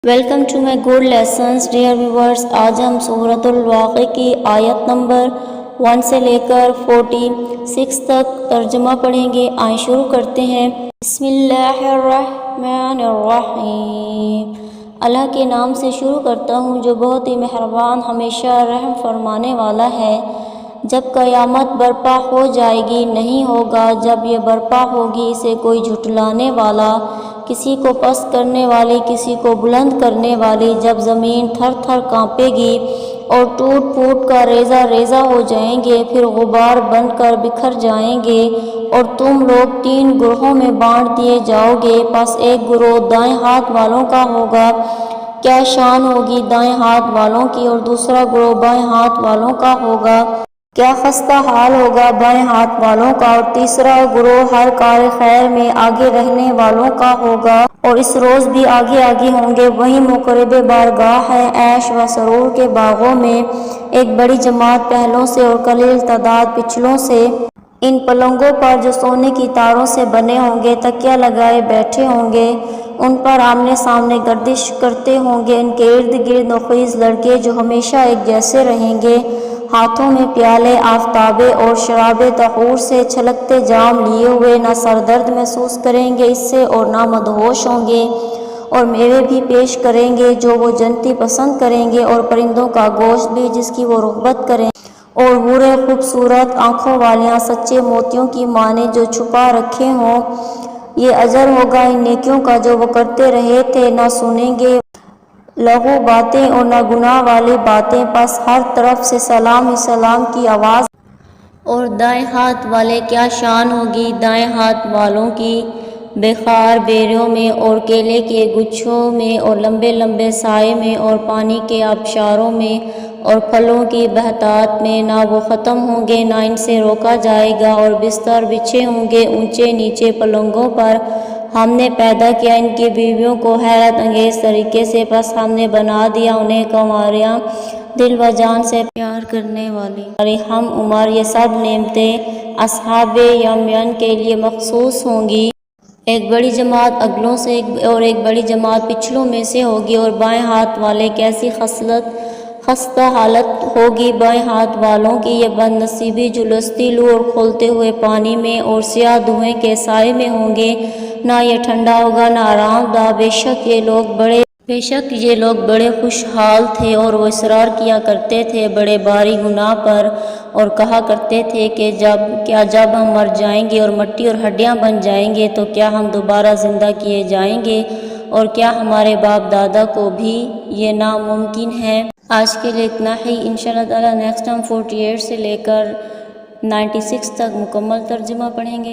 Welcome to my good lessons dear viewers. آج ہم سورۃ الواقع کی آیت نمبر 1 سے لے کر 46 تک ترجمہ پڑھیں گے۔ آئیں شروع کرتے ہیں۔ بسم اللہ الرحمن الرحیم۔ اللہ کے نام سے شروع کرتا ہوں جو بہت ہی مہربان ہمیشہ رحم فرمانے والا ہے۔ جب قیامت برپا ہو جائے گی، نہیں ہوگا جب یہ برپا ہوگی اسے کوئی جھٹلانے والا، کسی کو پست کرنے والی، کسی کو بلند کرنے والی۔ جب زمین تھر تھر کانپے گی اور ٹوٹ پھوٹ کر ریزہ ریزہ ہو جائیں گے، پھر غبار بن کر بکھر جائیں گے اور تم لوگ 3 گروہوں میں بانٹ دیے جاؤ گے۔ پس ایک گروہ دائیں ہاتھ والوں کا ہوگا، کیا شان ہوگی دائیں ہاتھ والوں کی، اور دوسرا گروہ بائیں ہاتھ والوں کا ہوگا، کیا خستہ حال ہوگا بائیں ہاتھ والوں کا، اور تیسرا گروہ ہر کار خیر میں آگے رہنے والوں کا ہوگا، اور اس روز بھی آگے آگے ہوں گے۔ وہیں مقرب بارگاہ ہے عیش و سرور کے باغوں میں، ایک بڑی جماعت پہلوں سے اور قلیل تعداد پچھلوں سے، ان پلنگوں پر جو سونے کی تاروں سے بنے ہوں گے، تکیہ لگائے بیٹھے ہوں گے، ان پر آمنے سامنے گردش کرتے ہوں گے، ان کے ارد گرد نوخیز لڑکے جو ہمیشہ ایک جیسے رہیں گے، ہاتھوں میں پیالے آفتابے اور شراب طہور سے چھلکتے جام لیے ہوئے، نہ سر درد محسوس کریں گے اس سے اور نہ مدہوش ہوں گے، اور میوے بھی پیش کریں گے جو وہ جنتی پسند کریں گے، اور پرندوں کا گوشت بھی جس کی وہ رغبت کریں، اور حوریں خوبصورت آنکھوں والیاں سچے موتیوں کی مانند جو چھپا رکھے ہوں۔ یہ اجر ہوگا ان نیکیوں کا جو وہ کرتے رہے تھے، نہ سنیں گے لغو باتیں اور نہ گناہ والی باتیں، پس ہر طرف سے سلام ہی سلام کی آواز۔ اور دائیں ہاتھ والے کیا شان ہوگی دائیں ہاتھ والوں کی، بے خار بیریوں میں اور کیلے کے گچھوں میں اور لمبے لمبے سائے میں اور پانی کے آبشاروں میں اور پھلوں کی بہتات میں، نہ وہ ختم ہوں گے نہ ان سے روکا جائے گا، اور بستر بچھے ہوں گے اونچے نیچے پلنگوں پر۔ ہم نے پیدا کیا ان کی بیویوں کو حیرت انگیز طریقے سے، پس ہم نے بنا دیا انہیں کنواریاں دل و جان سے پیار کرنے والی ہم عمر۔ یہ سب نعمتیں اصحاب یمین کے لیے مخصوص ہوں گی۔ ایک بڑی جماعت اگلوں سے اور ایک بڑی جماعت پچھلوں میں سے ہوگی، اور بائیں ہاتھ والے کیسی خستہ حالت ہوگی بائیں ہاتھ والوں کی، یہ بد نصیبی جو لستی لو اور کھولتے ہوئے پانی میں اور سیاہ دھوئیں کے سائے میں ہوں گے، نہ یہ ٹھنڈا ہوگا نہ آرام دہ۔ بے شک یہ لوگ بڑے خوشحال تھے، اور وہ اصرار کیا کرتے تھے بڑے باری گناہ پر، اور کہا کرتے تھے کہ جب ہم مر جائیں گے اور مٹی اور ہڈیاں بن جائیں گے تو کیا ہم دوبارہ زندہ کیے جائیں گے، اور کیا ہمارے باپ دادا کو بھی یہ ناممکن ہے۔ آج کے لیے اتنا ہی۔ انشاءاللہ تعالی نیکسٹ ہم 48 سے لے کر 96 تک مکمل ترجمہ پڑھیں گے۔